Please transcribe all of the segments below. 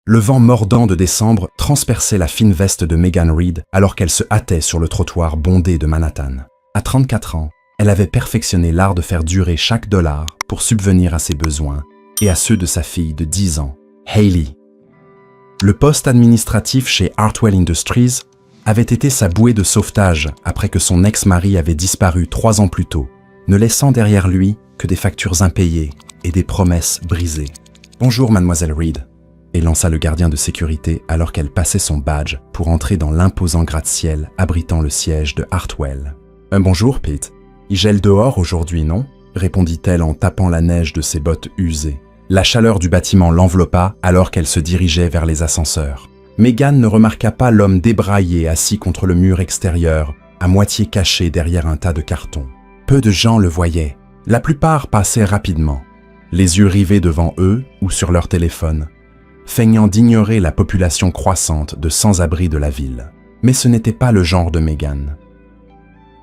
Le vent mordant de décembre transperçait la fine veste de Megan Reed alors qu'elle se hâtait sur le trottoir bondé de Manhattan. À 34 ans, elle avait perfectionné l'art de faire durer chaque dollar pour subvenir à ses besoins et à ceux de sa fille de 10 ans, Hailey. Le poste administratif chez Hartwell Industries avait été sa bouée de sauvetage après que son ex-mari avait disparu 3 ans plus tôt, ne laissant derrière lui que des factures impayées et des promesses brisées. « Bonjour, mademoiselle Reed », élança le gardien de sécurité alors qu'elle passait son badge pour entrer dans l'imposant gratte-ciel abritant le siège de Hartwell. « Bonjour, Pete. Il gèle dehors aujourd'hui, non ?» répondit-elle en tapant la neige de ses bottes usées. La chaleur du bâtiment l'enveloppa alors qu'elle se dirigeait vers les ascenseurs. Megan ne remarqua pas l'homme débraillé assis contre le mur extérieur, à moitié caché derrière un tas de cartons. Peu de gens le voyaient. La plupart passaient rapidement, les yeux rivés devant eux ou sur leur téléphone, feignant d'ignorer la population croissante de sans-abri de la ville. Mais ce n'était pas le genre de Megan.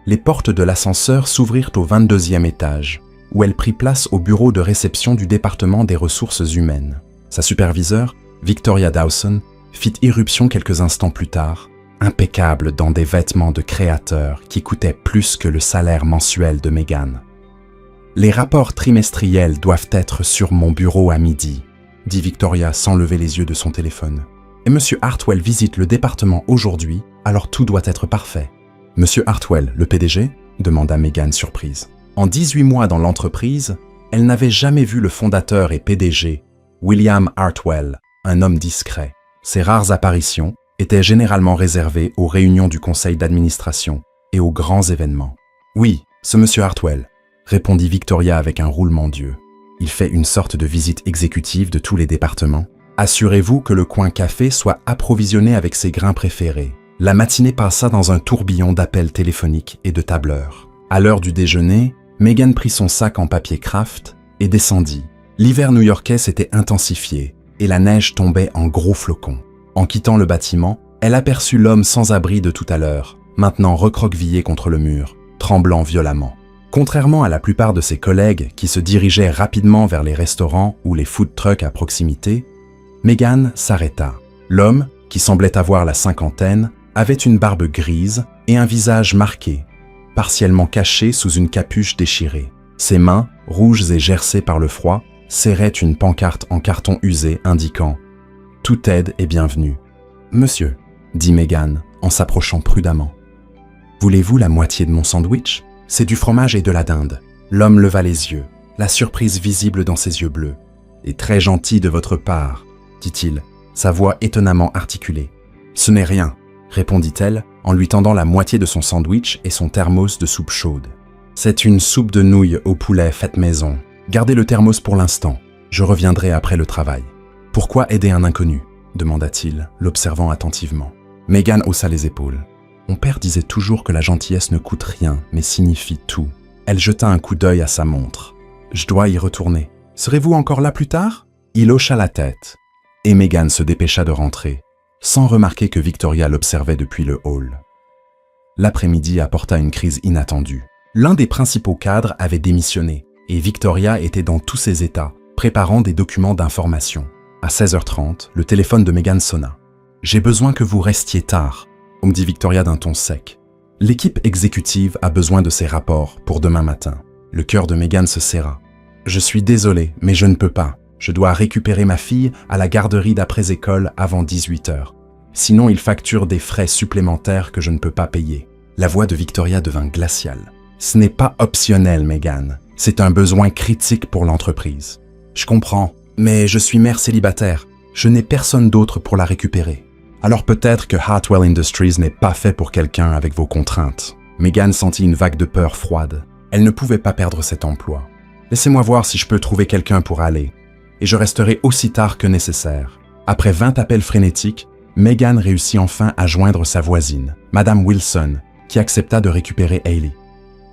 Les portes de l'ascenseur s'ouvrirent au 22e étage, où elle prit place au bureau de réception du département des ressources humaines. Sa superviseure, Victoria Dawson, fit irruption quelques instants plus tard, impeccable dans des vêtements de créateur qui coûtaient plus que le salaire mensuel de Megan. « Les rapports trimestriels doivent être sur mon bureau à midi », dit Victoria sans lever les yeux de son téléphone. « Et M. Hartwell visite le département aujourd'hui, alors tout doit être parfait. »« M. Hartwell, le PDG ?» demanda Megan surprise. En 18 mois dans l'entreprise, elle n'avait jamais vu le fondateur et PDG, William Hartwell, un homme discret. Ses rares apparitions étaient généralement réservées aux réunions du conseil d'administration et aux grands événements. « Oui, ce monsieur Hartwell », répondit Victoria avec un roulement d'yeux. « Il fait une sorte de visite exécutive de tous les départements. Assurez-vous que le coin café soit approvisionné avec ses grains préférés. » La matinée passa dans un tourbillon d'appels téléphoniques et de tableurs. À l'heure du déjeuner, Megan prit son sac en papier craft et descendit. L'hiver new-yorkais s'était intensifié et la neige tombait en gros flocons. En quittant le bâtiment, elle aperçut l'homme sans abri de tout à l'heure, maintenant recroquevillé contre le mur, tremblant violemment. Contrairement à la plupart de ses collègues qui se dirigeaient rapidement vers les restaurants ou les food trucks à proximité, Megan s'arrêta. L'homme, qui semblait avoir la cinquantaine, avait une barbe grise et un visage marqué, partiellement caché sous une capuche déchirée. Ses mains, rouges et gercées par le froid, serraient une pancarte en carton usé indiquant « Toute aide est bienvenue ». « Monsieur », dit Megan en s'approchant prudemment. « Voulez-vous la moitié de mon sandwich ? C'est du fromage et de la dinde. » L'homme leva les yeux, la surprise visible dans ses yeux bleus. « Et très gentil de votre part, » dit-il, sa voix étonnamment articulée. « Ce n'est rien. » répondit-elle en lui tendant la moitié de son sandwich et son thermos de soupe chaude. « C'est une soupe de nouilles au poulet faite maison. Gardez le thermos pour l'instant. Je reviendrai après le travail. »« Pourquoi aider un inconnu ?» demanda-t-il, l'observant attentivement. Megan haussa les épaules. Mon père disait toujours que la gentillesse ne coûte rien, mais signifie tout. Elle jeta un coup d'œil à sa montre. « Je dois y retourner. Serez-vous encore là plus tard ?» Il hocha la tête. Et Megan se dépêcha de rentrer, sans remarquer que Victoria l'observait depuis le hall. L'après-midi apporta une crise inattendue. L'un des principaux cadres avait démissionné, et Victoria était dans tous ses états, préparant des documents d'information. À 16h30, le téléphone de Megan sonna. « J'ai besoin que vous restiez tard », me dit Victoria d'un ton sec. « L'équipe exécutive a besoin de ces rapports pour demain matin. » Le cœur de Megan se serra. « Je suis désolé, mais je ne peux pas. Je dois récupérer ma fille à la garderie d'après-école avant 18h. Sinon, ils facturent des frais supplémentaires que je ne peux pas payer. » La voix de Victoria devint glaciale. « Ce n'est pas optionnel, Megan. C'est un besoin critique pour l'entreprise. Je comprends, mais je suis mère célibataire. Je n'ai personne d'autre pour la récupérer. Alors peut-être que Hartwell Industries n'est pas fait pour quelqu'un avec vos contraintes. » Megan sentit une vague de peur froide. Elle ne pouvait pas perdre cet emploi. « Laissez-moi voir si je peux trouver quelqu'un pour aller. Et je resterai aussi tard que nécessaire. » Après 20 appels frénétiques, Megan réussit enfin à joindre sa voisine, Madame Wilson, qui accepta de récupérer Hailey.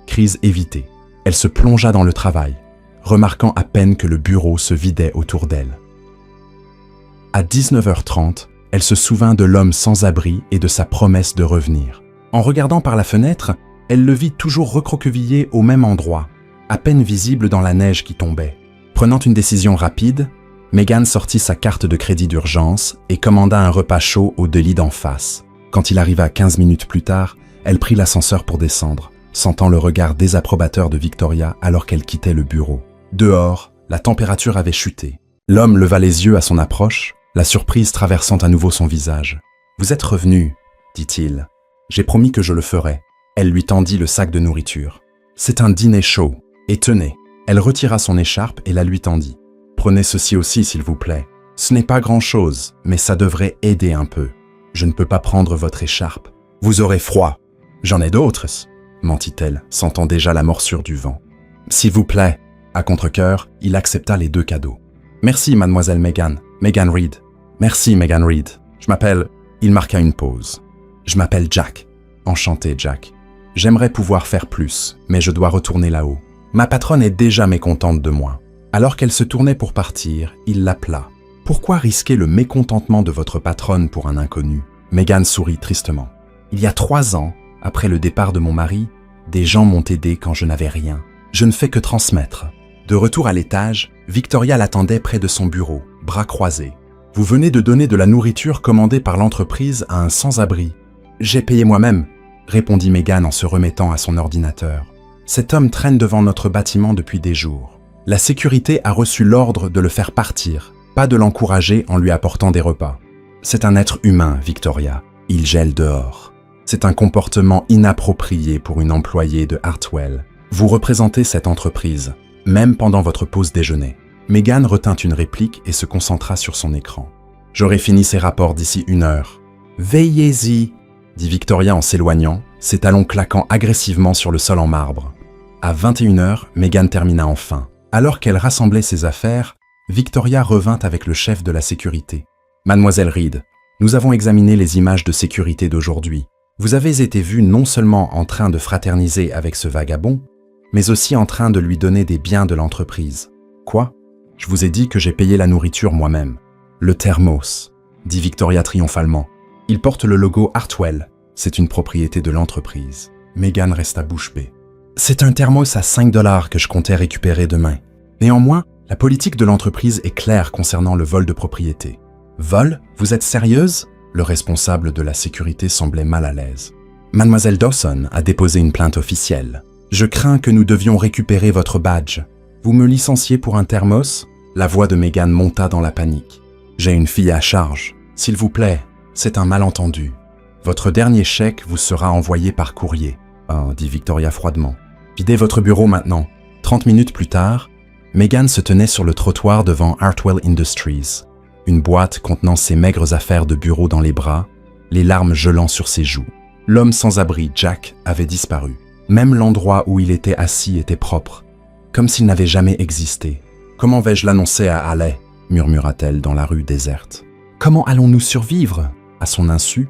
Crise évitée. Elle se plongea dans le travail, remarquant à peine que le bureau se vidait autour d'elle. À 19h30, elle se souvint de l'homme sans abri et de sa promesse de revenir. En regardant par la fenêtre, elle le vit toujours recroquevillé au même endroit, à peine visible dans la neige qui tombait. Prenant une décision rapide, Megan sortit sa carte de crédit d'urgence et commanda un repas chaud au deli d'en face. Quand il arriva 15 minutes plus tard, elle prit l'ascenseur pour descendre, sentant le regard désapprobateur de Victoria alors qu'elle quittait le bureau. Dehors, la température avait chuté. L'homme leva les yeux à son approche, la surprise traversant à nouveau son visage. « Vous êtes revenu, dit-il. J'ai promis que je le ferais. » Elle lui tendit le sac de nourriture. « C'est un dîner chaud. Et tenez. » Elle retira son écharpe et la lui tendit. « Prenez ceci aussi, s'il vous plaît. Ce n'est pas grand-chose, mais ça devrait aider un peu. Je ne peux pas prendre votre écharpe. Vous aurez froid. J'en ai d'autres, mentit-elle, sentant déjà la morsure du vent. « S'il vous plaît. » À contre-cœur, il accepta les 2 cadeaux. « Merci, mademoiselle Megan. Megan Reed. Merci, Megan Reed. Je m'appelle... » Il marqua une pause. « Je m'appelle Jack. Enchanté, Jack. J'aimerais pouvoir faire plus, mais je dois retourner là-haut. Ma patronne est déjà mécontente de moi. » Alors qu'elle se tournait pour partir, il l'appela. « Pourquoi risquer le mécontentement de votre patronne pour un inconnu ?» Megan sourit tristement. « Il y a 3 ans, après le départ de mon mari, des gens m'ont aidé quand je n'avais rien. Je ne fais que transmettre. » De retour à l'étage, Victoria l'attendait près de son bureau, bras croisés. « Vous venez de donner de la nourriture commandée par l'entreprise à un sans-abri. »« J'ai payé moi-même, » répondit Megan en se remettant à son ordinateur. « Cet homme traîne devant notre bâtiment depuis des jours. La sécurité a reçu l'ordre de le faire partir, pas de l'encourager en lui apportant des repas. C'est un être humain, Victoria. Il gèle dehors. C'est un comportement inapproprié pour une employée de Hartwell. Vous représentez cette entreprise, même pendant votre pause déjeuner. » Megan retint une réplique et se concentra sur son écran. « J'aurai fini ces rapports d'ici 1 heure. »« Veillez-y !» dit Victoria en s'éloignant, ses talons claquant agressivement sur le sol en marbre. À 21h, Megan termina enfin. Alors qu'elle rassemblait ses affaires, Victoria revint avec le chef de la sécurité. « Mademoiselle Reed, nous avons examiné les images de sécurité d'aujourd'hui. Vous avez été vue non seulement en train de fraterniser avec ce vagabond, mais aussi en train de lui donner des biens de l'entreprise. »« Quoi ? Je vous ai dit que j'ai payé la nourriture moi-même. »« Le thermos, » dit Victoria triomphalement. « Il porte le logo Hartwell. C'est une propriété de l'entreprise. » Megan resta bouche bée. « C'est un thermos à 5 $ que je comptais récupérer demain. Néanmoins, la politique de l'entreprise est claire concernant le vol de propriété. »« Vol ? Vous êtes sérieuse ?» Le responsable de la sécurité semblait mal à l'aise. « Mademoiselle Dawson a déposé une plainte officielle. Je crains que nous devions récupérer votre badge. Vous me licenciez pour un thermos ?» La voix de Megan monta dans la panique. « J'ai une fille à charge. S'il vous plaît, c'est un malentendu. Votre dernier chèque vous sera envoyé par courrier. » dit Victoria froidement. « Videz votre bureau maintenant. » 30 minutes plus tard, Megan se tenait sur le trottoir devant Hartwell Industries, une boîte contenant ses maigres affaires de bureau dans les bras, les larmes gelant sur ses joues. L'homme sans abri, Jack, avait disparu. Même l'endroit où il était assis était propre, comme s'il n'avait jamais existé. « Comment vais-je l'annoncer à Haley ?» murmura-t-elle dans la rue déserte. « Comment allons-nous survivre ?» À son insu,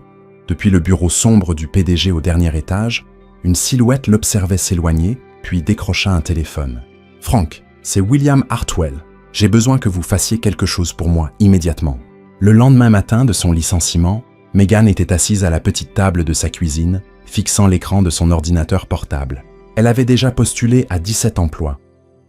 depuis le bureau sombre du PDG au dernier étage, une silhouette l'observait s'éloigner, puis décrocha un téléphone. « Frank, c'est William Hartwell. J'ai besoin que vous fassiez quelque chose pour moi immédiatement. » Le lendemain matin de son licenciement, Megan était assise à la petite table de sa cuisine, fixant l'écran de son ordinateur portable. Elle avait déjà postulé à 17 emplois.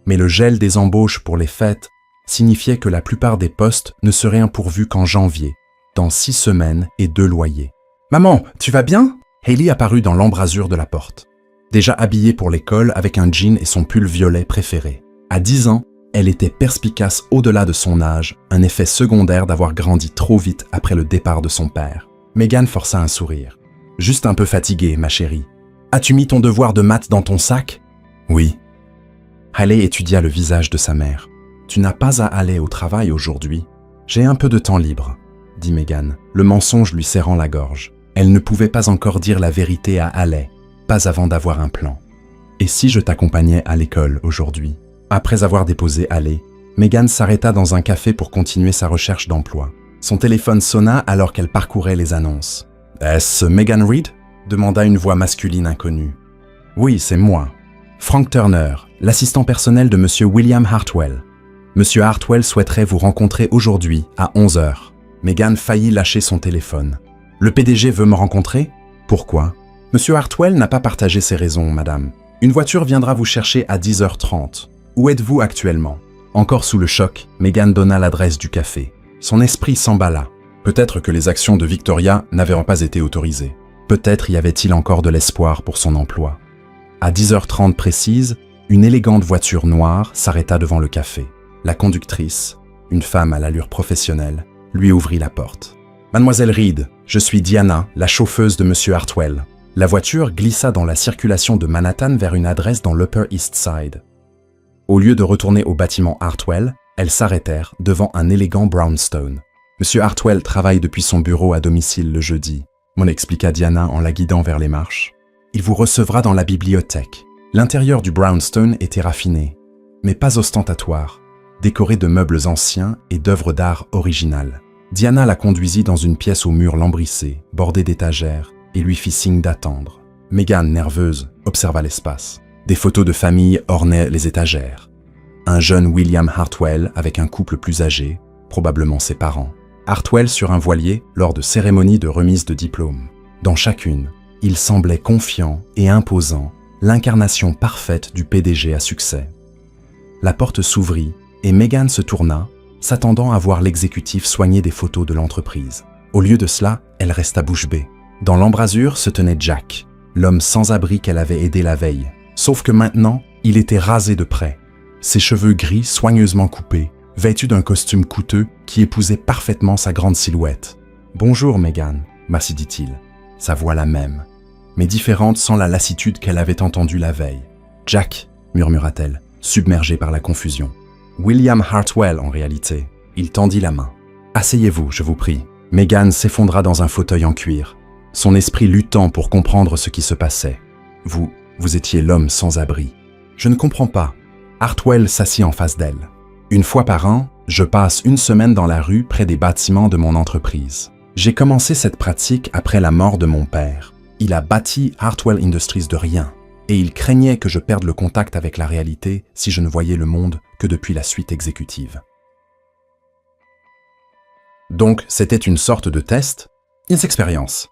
Mais le gel des embauches pour les fêtes signifiait que la plupart des postes ne seraient pourvus qu'en janvier, dans 6 semaines et 2 loyers. « Maman, tu vas bien ?» Hayley apparut dans l'embrasure de la porte. Déjà habillée pour l'école avec un jean et son pull violet préféré. À 10 ans, elle était perspicace au-delà de son âge, un effet secondaire d'avoir grandi trop vite après le départ de son père. Megan força un sourire. « Juste un peu fatiguée, ma chérie. As-tu mis ton devoir de maths dans ton sac ?»« Oui. » Haley étudia le visage de sa mère. « Tu n'as pas à aller au travail aujourd'hui. J'ai un peu de temps libre, » dit Megan, le mensonge lui serrant la gorge. Elle ne pouvait pas encore dire la vérité à Haley, pas avant d'avoir un plan. « Et si je t'accompagnais à l'école aujourd'hui ?» Après avoir déposé Haley, Megan s'arrêta dans un café pour continuer sa recherche d'emploi. Son téléphone sonna alors qu'elle parcourait les annonces. « Est-ce Megan Reed ?» demanda une voix masculine inconnue. « Oui, c'est moi. Frank Turner, l'assistant personnel de Monsieur William Hartwell. Monsieur Hartwell souhaiterait vous rencontrer aujourd'hui à 11h. » Megan faillit lâcher son téléphone. « Le PDG veut me rencontrer ? Pourquoi ? » « Monsieur Hartwell n'a pas partagé ses raisons, madame. Une voiture viendra vous chercher à 10h30. Où êtes-vous actuellement ? » « Encore sous le choc, Meghan donna l'adresse du café. Son esprit s'emballa. Peut-être que les actions de Victoria n'avaient pas été autorisées. Peut-être y avait-il encore de l'espoir pour son emploi. À 10h30 précise, une élégante voiture noire s'arrêta devant le café. La conductrice, une femme à l'allure professionnelle, lui ouvrit la porte. « Mademoiselle Reed, je suis Diana, la chauffeuse de Monsieur Hartwell. » La voiture glissa dans la circulation de Manhattan vers une adresse dans l'Upper East Side. Au lieu de retourner au bâtiment Hartwell, elles s'arrêtèrent devant un élégant brownstone. « Monsieur Hartwell travaille depuis son bureau à domicile le jeudi », m'en expliqua Diana en la guidant vers les marches. « Il vous recevra dans la bibliothèque. » L'intérieur du brownstone était raffiné, mais pas ostentatoire, décoré de meubles anciens et d'œuvres d'art originales. Diana la conduisit dans une pièce aux murs lambrissés, bordée d'étagères, et lui fit signe d'attendre. Meghan, nerveuse, observa l'espace. Des photos de famille ornaient les étagères. Un jeune William Hartwell avec un couple plus âgé, probablement ses parents. Hartwell sur un voilier lors de cérémonies de remise de diplôme. Dans chacune, il semblait confiant et imposant, l'incarnation parfaite du PDG à succès. La porte s'ouvrit et Meghan se tourna, s'attendant à voir l'exécutif soigner des photos de l'entreprise. Au lieu de cela, elle resta bouche bée. Dans l'embrasure se tenait Jack, l'homme sans abri qu'elle avait aidé la veille. Sauf que maintenant, il était rasé de près. Ses cheveux gris soigneusement coupés, vêtu d'un costume coûteux qui épousait parfaitement sa grande silhouette. « Bonjour, Meghan », m'assit dit-il, sa voix la même, mais différente sans la lassitude qu'elle avait entendue la veille. « Jack », murmura-t-elle, submergée par la confusion. « William Hartwell, en réalité. » Il tendit la main. « Asseyez-vous, je vous prie. » Meghan s'effondra dans un fauteuil en cuir, son esprit luttant pour comprendre ce qui se passait. « Vous étiez l'homme sans abri. »« Je ne comprends pas. » Hartwell s'assit en face d'elle. « Une fois par an, je passe une semaine dans la rue près des bâtiments de mon entreprise. J'ai commencé cette pratique après la mort de mon père. Il a bâti Hartwell Industries de rien, et il craignait que je perde le contact avec la réalité si je ne voyais le monde que depuis la suite exécutive. » Donc, c'était une sorte de test, une expérience,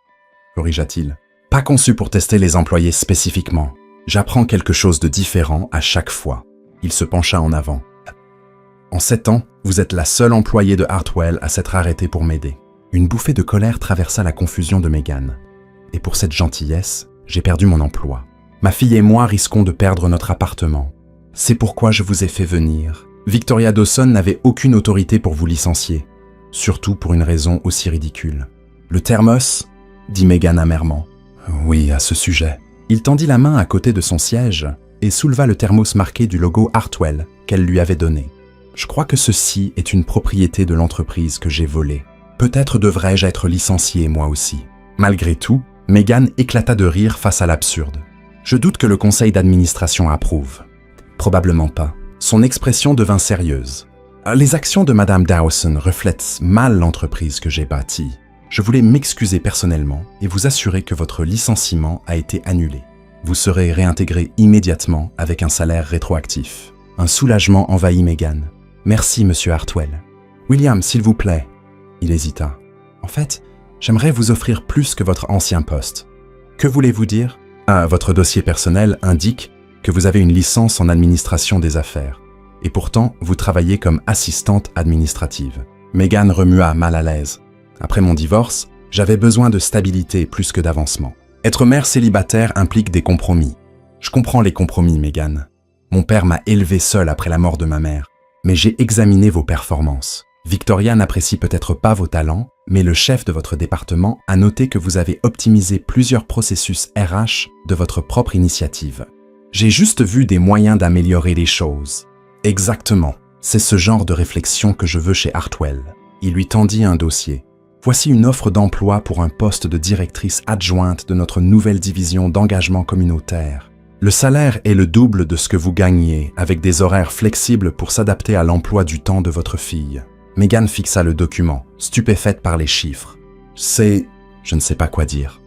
corrigea-t-il. Pas conçu pour tester les employés spécifiquement. J'apprends quelque chose de différent à chaque fois. Il se pencha en avant. En 7 ans, vous êtes la seule employée de Hartwell à s'être arrêtée pour m'aider. Une bouffée de colère traversa la confusion de Meghan. Et pour cette gentillesse, j'ai perdu mon emploi. Ma fille et moi risquons de perdre notre appartement. C'est pourquoi je vous ai fait venir. Victoria Dawson n'avait aucune autorité pour vous licencier. Surtout pour une raison aussi ridicule. Le thermos, dit Meghan amèrement. Oui, à ce sujet. Il tendit la main à côté de son siège et souleva le thermos marqué du logo Hartwell qu'elle lui avait donné. Je crois que ceci est une propriété de l'entreprise que j'ai volée. Peut-être devrais-je être licencié moi aussi. Malgré tout, Meghan éclata de rire face à l'absurde. Je doute que le conseil d'administration approuve. Probablement pas. Son expression devint sérieuse. Les actions de Madame Dawson reflètent mal l'entreprise que j'ai bâtie. Je voulais m'excuser personnellement et vous assurer que votre licenciement a été annulé. Vous serez réintégré immédiatement avec un salaire rétroactif. Un soulagement envahit Meghan. Merci, Monsieur Hartwell. William, s'il vous plaît. Il hésita. En fait, j'aimerais vous offrir plus que votre ancien poste. Que voulez-vous dire? Votre dossier personnel indique que vous avez une licence en administration des affaires. Et pourtant, vous travaillez comme assistante administrative. Meghan remua mal à l'aise. Après mon divorce, j'avais besoin de stabilité plus que d'avancement. Être mère célibataire implique des compromis. Je comprends les compromis, Meghan. Mon père m'a élevé seul après la mort de ma mère. Mais j'ai examiné vos performances. Victoria n'apprécie peut-être pas vos talents, mais le chef de votre département a noté que vous avez optimisé plusieurs processus RH de votre propre initiative. J'ai juste vu des moyens d'améliorer les choses. Exactement. C'est ce genre de réflexion que je veux chez Hartwell. Il lui tendit un dossier. Voici une offre d'emploi pour un poste de directrice adjointe de notre nouvelle division d'engagement communautaire. Le salaire est le double de ce que vous gagnez, avec des horaires flexibles pour s'adapter à l'emploi du temps de votre fille. Meghan fixa le document, stupéfaite par les chiffres. Je ne sais pas quoi dire.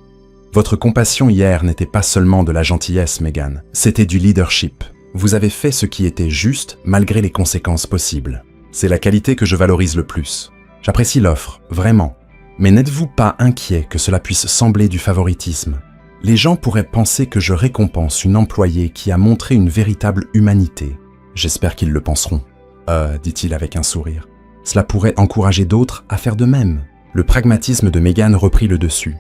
Votre compassion hier n'était pas seulement de la gentillesse, Meghan, c'était du leadership. Vous avez fait ce qui était juste malgré les conséquences possibles. C'est la qualité que je valorise le plus. J'apprécie l'offre, vraiment. Mais n'êtes-vous pas inquiet que cela puisse sembler du favoritisme? Les gens pourraient penser que je récompense une employée qui a montré une véritable humanité. J'espère qu'ils le penseront. dit-il avec un sourire. Cela pourrait encourager d'autres à faire de même. Le pragmatisme de Megan reprit le dessus.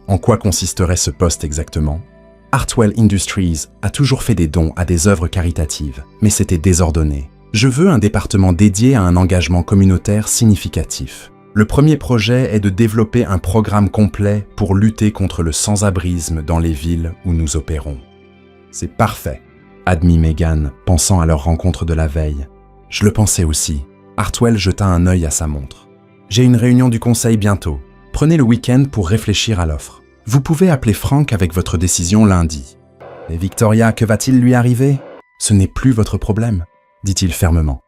En quoi consisterait ce poste exactement? Hartwell Industries a toujours fait des dons à des œuvres caritatives, mais c'était désordonné. Je veux un département dédié à un engagement communautaire significatif. Le premier projet est de développer un programme complet pour lutter contre le sans-abrisme dans les villes où nous opérons. C'est parfait, admit Megan, pensant à leur rencontre de la veille. Je le pensais aussi. Hartwell jeta un œil à sa montre. J'ai une réunion du conseil bientôt. Prenez le week-end pour réfléchir à l'offre. Vous pouvez appeler Frank avec votre décision lundi. Et Victoria, que va-t-il lui arriver? Ce n'est plus votre problème, dit-il fermement.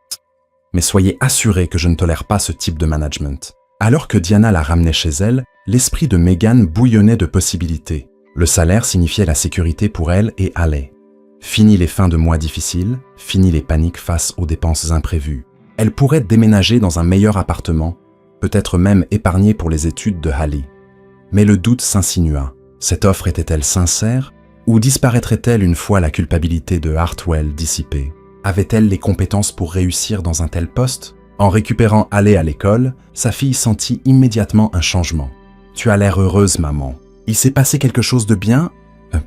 Mais soyez assurés que je ne tolère pas ce type de management. Alors que Diana la ramenait chez elle, l'esprit de Megan bouillonnait de possibilités. Le salaire signifiait la sécurité pour elle et Haley. Fini les fins de mois difficiles, fini les paniques face aux dépenses imprévues. Elle pourrait déménager dans un meilleur appartement, peut-être même épargnée pour les études de Haley. Mais le doute s'insinua. Cette offre était-elle sincère ou disparaîtrait-elle une fois la culpabilité de Hartwell dissipée? Avait-elle les compétences pour réussir dans un tel poste? En récupérant Haley à l'école, sa fille sentit immédiatement un changement. « Tu as l'air heureuse, maman. Il s'est passé quelque chose de bien ?»«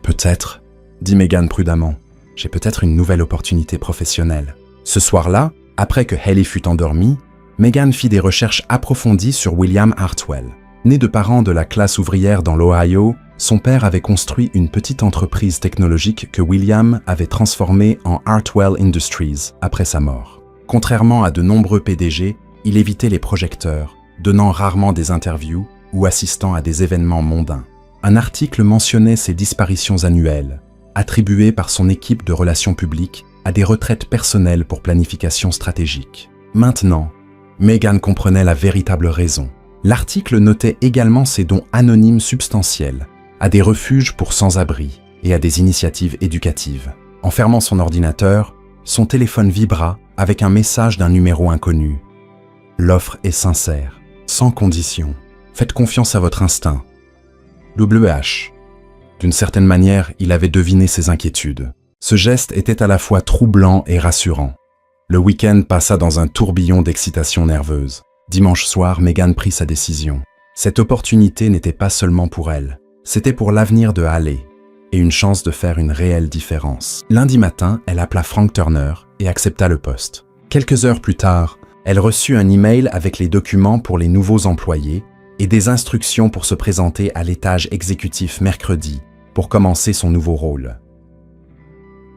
Peut-être, » dit Megan prudemment. « J'ai peut-être une nouvelle opportunité professionnelle. » Ce soir-là, après que Haley fut endormie, Megan fit des recherches approfondies sur William Hartwell. Né de parents de la classe ouvrière dans l'Ohio, son père avait construit une petite entreprise technologique que William avait transformée en Hartwell Industries après sa mort. Contrairement à de nombreux PDG, il évitait les projecteurs, donnant rarement des interviews ou assistant à des événements mondains. Un article mentionnait ses disparitions annuelles, attribuées par son équipe de relations publiques à des retraites personnelles pour planification stratégique. Maintenant, Megan comprenait la véritable raison. L'article notait également ses dons anonymes substantiels, à des refuges pour sans-abri et à des initiatives éducatives. En fermant son ordinateur, son téléphone vibra avec un message d'un numéro inconnu. L'offre est sincère, sans condition. Faites confiance à votre instinct. WH. D'une certaine manière, il avait deviné ses inquiétudes. Ce geste était à la fois troublant et rassurant. Le week-end passa dans un tourbillon d'excitation nerveuse. Dimanche soir, Megan prit sa décision. Cette opportunité n'était pas seulement pour elle. C'était pour l'avenir de Haley et une chance de faire une réelle différence. Lundi matin, elle appela Frank Turner et accepta le poste. Quelques heures plus tard, elle reçut un email avec les documents pour les nouveaux employés et des instructions pour se présenter à l'étage exécutif mercredi pour commencer son nouveau rôle.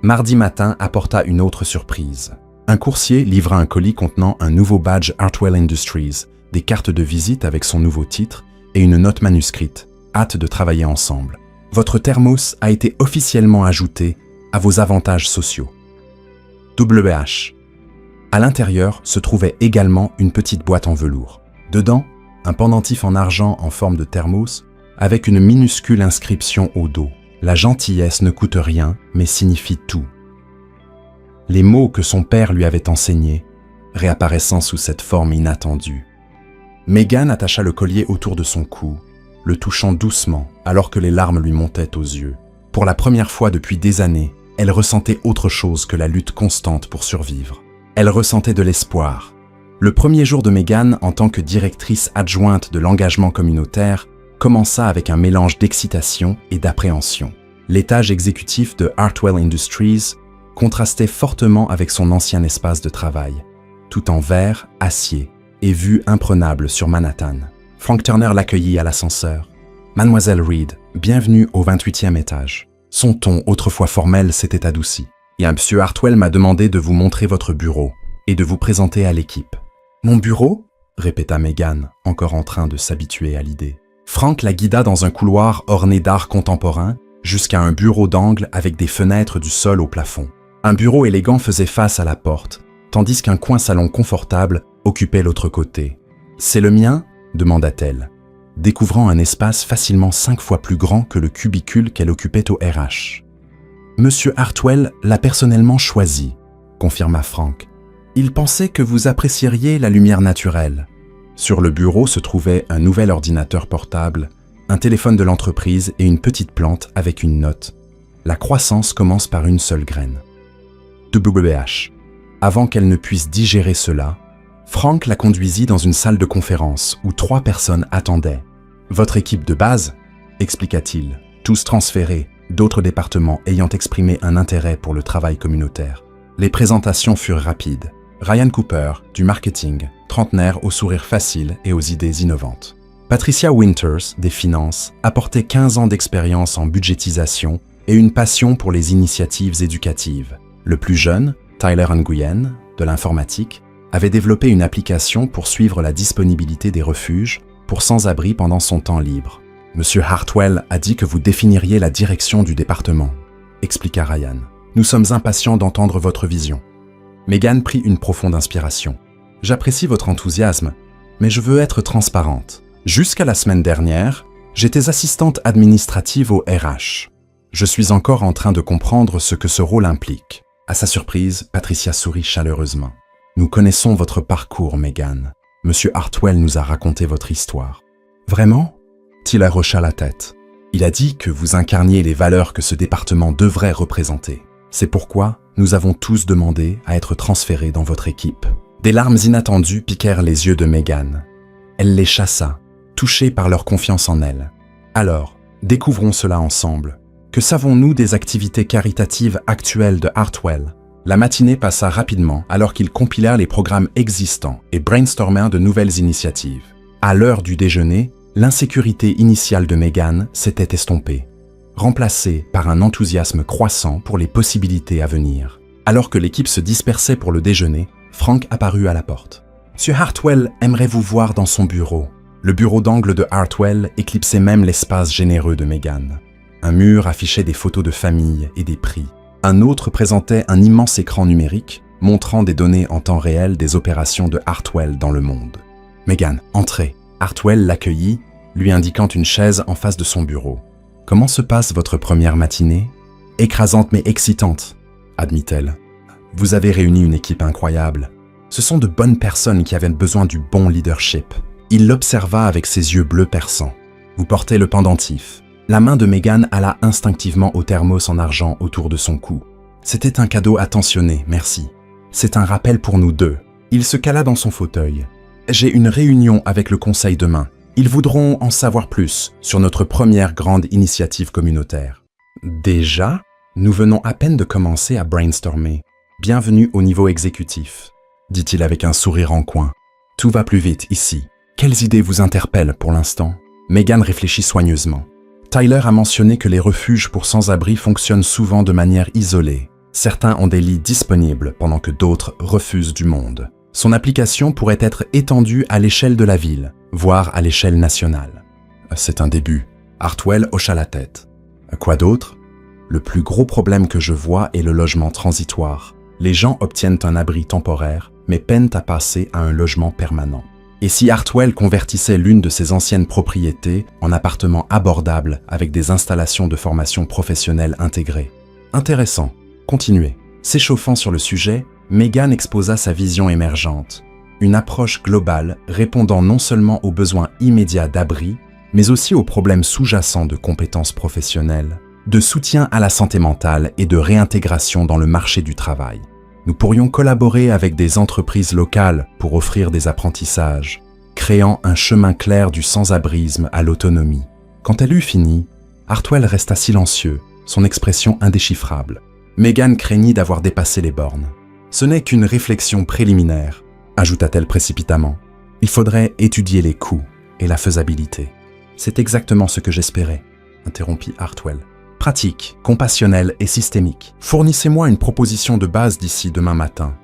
Mardi matin apporta une autre surprise. Un coursier livra un colis contenant un nouveau badge Hartwell Industries, des cartes de visite avec son nouveau titre et une note manuscrite. Hâte de travailler ensemble. Votre thermos a été officiellement ajouté à vos avantages sociaux. WH. À l'intérieur se trouvait également une petite boîte en velours. Dedans, un pendentif en argent en forme de thermos avec une minuscule inscription au dos. La gentillesse ne coûte rien, mais signifie tout. Les mots que son père lui avait enseignés, réapparaissant sous cette forme inattendue. Megan attacha le collier autour de son cou, le touchant doucement alors que les larmes lui montaient aux yeux. Pour la première fois depuis des années, elle ressentait autre chose que la lutte constante pour survivre. Elle ressentait de l'espoir. Le premier jour de Megan en tant que directrice adjointe de l'engagement communautaire commença avec un mélange d'excitation et d'appréhension. L'étage exécutif de Hartwell Industries contrastait fortement avec son ancien espace de travail, tout en verre, acier et vue imprenable sur Manhattan. Frank Turner l'accueillit à l'ascenseur. « Mademoiselle Reed, bienvenue au 28e étage. » Son ton, autrefois formel, s'était adouci. « Et Monsieur Hartwell m'a demandé de vous montrer votre bureau et de vous présenter à l'équipe. »« Mon bureau ?» répéta Megan, encore en train de s'habituer à l'idée. Frank la guida dans un couloir orné d'art contemporain jusqu'à un bureau d'angle avec des fenêtres du sol au plafond. Un bureau élégant faisait face à la porte, tandis qu'un coin salon confortable occupait l'autre côté. « C'est le mien ?» demanda-t-elle, découvrant un espace facilement 5 fois plus grand que le cubicule qu'elle occupait au RH. « Monsieur Hartwell l'a personnellement choisi », confirma Frank. « Il pensait que vous apprécieriez la lumière naturelle. » Sur le bureau se trouvait un nouvel ordinateur portable, un téléphone de l'entreprise et une petite plante avec une note. La croissance commence par une seule graine. WH. Avant qu'elle ne puisse digérer cela, Frank la conduisit dans une salle de conférence où 3 personnes attendaient. « Votre équipe de base ?» expliqua-t-il, tous transférés, d'autres départements ayant exprimé un intérêt pour le travail communautaire. Les présentations furent rapides. Ryan Cooper, du marketing, trentenaire au sourire facile et aux idées innovantes. Patricia Winters, des finances, apportait 15 ans d'expérience en budgétisation et une passion pour les initiatives éducatives. Le plus jeune, Tyler Nguyen, de l'informatique, avait développé une application pour suivre la disponibilité des refuges pour sans-abri pendant son temps libre. « Monsieur Hartwell a dit que vous définiriez la direction du département », expliqua Ryan. « Nous sommes impatients d'entendre votre vision. » Megan prit une profonde inspiration. « J'apprécie votre enthousiasme, mais je veux être transparente. Jusqu'à la semaine dernière, j'étais assistante administrative au RH. Je suis encore en train de comprendre ce que ce rôle implique. » À sa surprise, Patricia sourit chaleureusement. « Nous connaissons votre parcours, Megan. Monsieur Hartwell nous a raconté votre histoire. »« Vraiment ?» Tyler hocha la tête. « Il a dit que vous incarniez les valeurs que ce département devrait représenter. C'est pourquoi nous avons tous demandé à être transférés dans votre équipe. » Des larmes inattendues piquèrent les yeux de Megan. Elle les chassa, touchée par leur confiance en elle. « Alors, découvrons cela ensemble. Que savons-nous des activités caritatives actuelles de Hartwell ?» La matinée passa rapidement alors qu'ils compilèrent les programmes existants et brainstormèrent de nouvelles initiatives. À l'heure du déjeuner, l'insécurité initiale de Megan s'était estompée, remplacée par un enthousiasme croissant pour les possibilités à venir. Alors que l'équipe se dispersait pour le déjeuner, Frank apparut à la porte. « Monsieur Hartwell aimerait vous voir dans son bureau. » Le bureau d'angle de Hartwell éclipsait même l'espace généreux de Megan. Un mur affichait des photos de famille et des prix. Un autre présentait un immense écran numérique montrant des données en temps réel des opérations de Hartwell dans le monde. « Megan, entrez. » Hartwell l'accueillit, lui indiquant une chaise en face de son bureau. « Comment se passe votre première matinée ?»« Écrasante mais excitante, » admit-elle. « Vous avez réuni une équipe incroyable. Ce sont de bonnes personnes qui avaient besoin du bon leadership. » Il l'observa avec ses yeux bleus perçants. « Vous portez le pendentif. » La main de Megan alla instinctivement au thermos en argent autour de son cou. « C'était un cadeau attentionné, merci. C'est un rappel pour nous deux. » Il se cala dans son fauteuil. « J'ai une réunion avec le conseil demain. Ils voudront en savoir plus sur notre première grande initiative communautaire. »« Déjà ? Nous venons à peine de commencer à brainstormer. Bienvenue au niveau exécutif, » dit-il avec un sourire en coin. « Tout va plus vite ici. Quelles idées vous interpellent pour l'instant ?» Megan réfléchit soigneusement. Tyler a mentionné que les refuges pour sans-abri fonctionnent souvent de manière isolée. Certains ont des lits disponibles pendant que d'autres refusent du monde. Son application pourrait être étendue à l'échelle de la ville, voire à l'échelle nationale. C'est un début. Hartwell hocha la tête. Quoi d'autre ? Le plus gros problème que je vois est le logement transitoire. Les gens obtiennent un abri temporaire, mais peinent à passer à un logement permanent. Et si Hartwell convertissait l'une de ses anciennes propriétés en appartement abordable avec des installations de formation professionnelle intégrées? Intéressant. Continuez. S'échauffant sur le sujet, Megan exposa sa vision émergente. Une approche globale répondant non seulement aux besoins immédiats d'abri, mais aussi aux problèmes sous-jacents de compétences professionnelles, de soutien à la santé mentale et de réintégration dans le marché du travail. Nous pourrions collaborer avec des entreprises locales pour offrir des apprentissages, créant un chemin clair du sans-abrisme à l'autonomie. Quand elle eut fini, Hartwell resta silencieux, son expression indéchiffrable. Megan craignit d'avoir dépassé les bornes. « Ce n'est qu'une réflexion préliminaire », ajouta-t-elle précipitamment. « Il faudrait étudier les coûts et la faisabilité. »« C'est exactement ce que j'espérais », interrompit Hartwell. Pratique, compassionnelle et systémique. Fournissez-moi une proposition de base d'ici demain matin,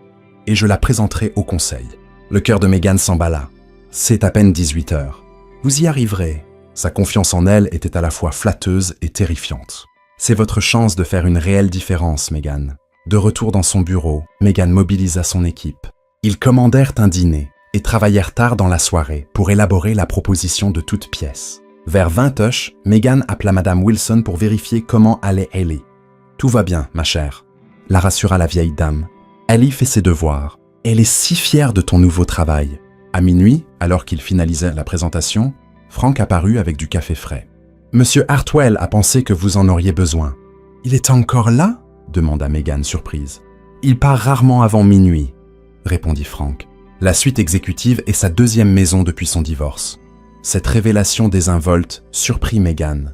et je la présenterai au conseil. Le cœur de Megan s'emballa. C'est à peine 18 heures. Vous y arriverez. Sa confiance en elle était à la fois flatteuse et terrifiante. C'est votre chance de faire une réelle différence, Megan. De retour dans son bureau, Megan mobilisa son équipe. Ils commandèrent un dîner et travaillèrent tard dans la soirée pour élaborer la proposition de toutes pièces. Vers 20h, Megan appela Madame Wilson pour vérifier comment allait Ellie. « Tout va bien, ma chère », la rassura la vieille dame. « Ellie fait ses devoirs. Elle est si fière de ton nouveau travail. » À minuit, alors qu'il finalisait la présentation, Frank apparut avec du café frais. « Monsieur Hartwell a pensé que vous en auriez besoin. »« Il est encore là ?» demanda Megan surprise. « Il part rarement avant minuit, répondit Frank. La suite exécutive est sa deuxième maison depuis son divorce. Cette révélation désinvolte surprit Meghan.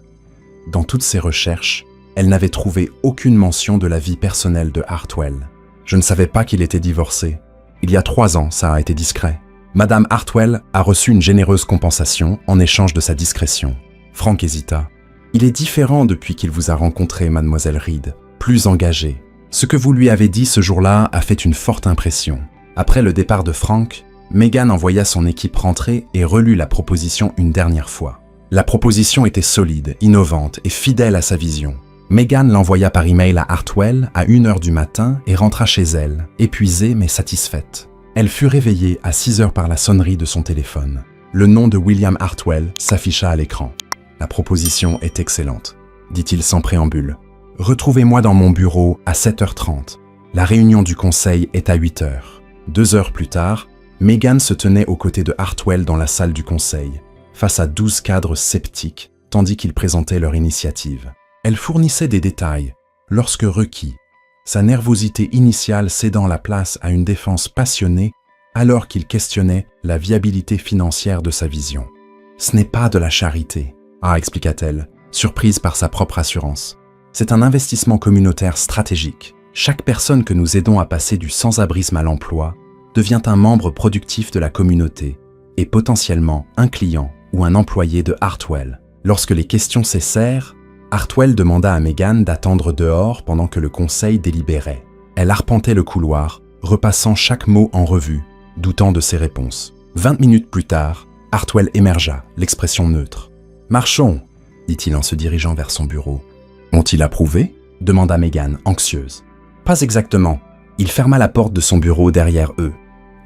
Dans toutes ses recherches, elle n'avait trouvé aucune mention de la vie personnelle de Hartwell. Je ne savais pas qu'il était divorcé. Il y a 3 ans, ça a été discret. Madame Hartwell a reçu une généreuse compensation en échange de sa discrétion. Frank hésita. Il est différent depuis qu'il vous a rencontré, mademoiselle Reed, plus engagé. Ce que vous lui avez dit ce jour-là a fait une forte impression. Après le départ de Frank, Meghan envoya son équipe rentrer et relut la proposition une dernière fois. La proposition était solide, innovante et fidèle à sa vision. Meghan l'envoya par email à Hartwell à 1h du matin et rentra chez elle, épuisée mais satisfaite. Elle fut réveillée à 6h par la sonnerie de son téléphone. Le nom de William Hartwell s'afficha à l'écran. « La proposition est excellente », dit-il sans préambule. « Retrouvez-moi dans mon bureau à 7h30. La réunion du conseil est à 8h. » 2 heures plus tard, Meghan se tenait aux côtés de Hartwell dans la salle du conseil, face à 12 cadres sceptiques, tandis qu'ils présentaient leur initiative. Elle fournissait des détails, lorsque requis, sa nervosité initiale cédant la place à une défense passionnée alors qu'il questionnait la viabilité financière de sa vision. « Ce n'est pas de la charité », expliqua-t-elle, surprise par sa propre assurance. « C'est un investissement communautaire stratégique. Chaque personne que nous aidons à passer du sans-abrisme à l'emploi devient un membre productif de la communauté et potentiellement un client ou un employé de Hartwell. » Lorsque les questions cessèrent, Hartwell demanda à Meghan d'attendre dehors pendant que le conseil délibérait. Elle arpentait le couloir, repassant chaque mot en revue, doutant de ses réponses. 20 minutes plus tard, Hartwell émergea, l'expression neutre. « Marchons », dit-il en se dirigeant vers son bureau. « Ont-ils approuvé ?» demanda Meghan, anxieuse. « Pas exactement. » Il ferma la porte de son bureau derrière eux.